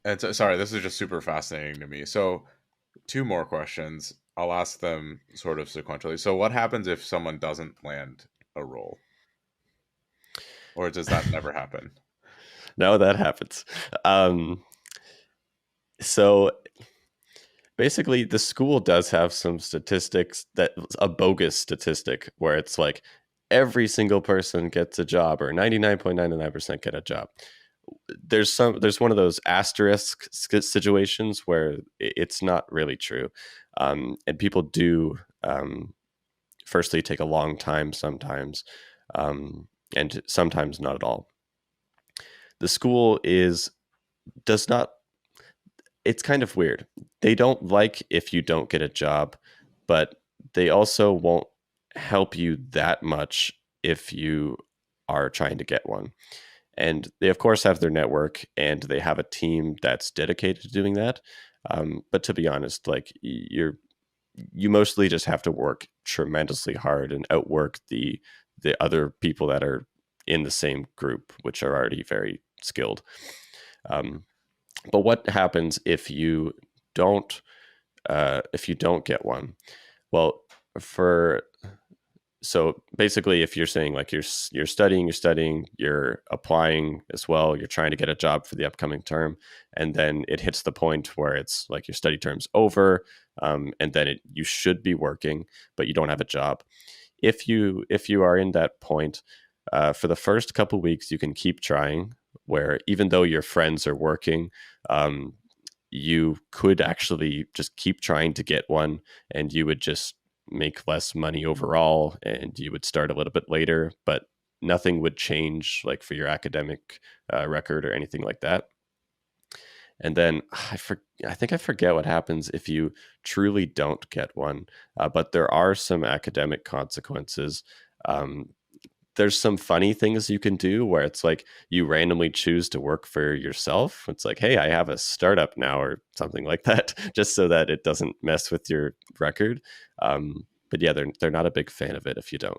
And so, sorry, this is just super fascinating to me. So, two more questions. I'll ask them sort of sequentially. So, what happens if someone doesn't land a role, or does that never happen? No, that happens. Um, so basically, the school does have some statistics that a bogus statistic where it's like every single person gets a job or 99.99% get a job. There's one of those asterisk situations where it's not really true. And people do firstly take a long time sometimes, and sometimes not at all. The school is does not it's kind of weird. They don't like if you don't get a job, but they also won't help you that much if you are trying to get one. And they, of course, have their network and they have a team that's dedicated to doing that. But to be honest, like you mostly just have to work tremendously hard and outwork the other people that are in the same group, which are already very skilled. Um, but what happens don't if you don't get one? Well, for so basically, if you're saying like you're studying, you're applying as well, you're trying to get a job for the upcoming term, and then it hits the point where it's like your study term's over, and then you should be working, but you don't have a job. If you are in that point, for the first couple weeks, you can keep trying. Where even though your friends are working, um, you could actually just keep trying to get one, and you would just make less money overall, and you would start a little bit later, but nothing would change like for your academic record or anything like that. And then I think I forget what happens if you truly don't get one, but there are some academic consequences. Um, there's some funny things you can do where it's like you randomly choose to work for yourself. It's like, hey, I have a startup now or something like that, just so that it doesn't mess with your record. But yeah, they're not a big fan of it if you don't.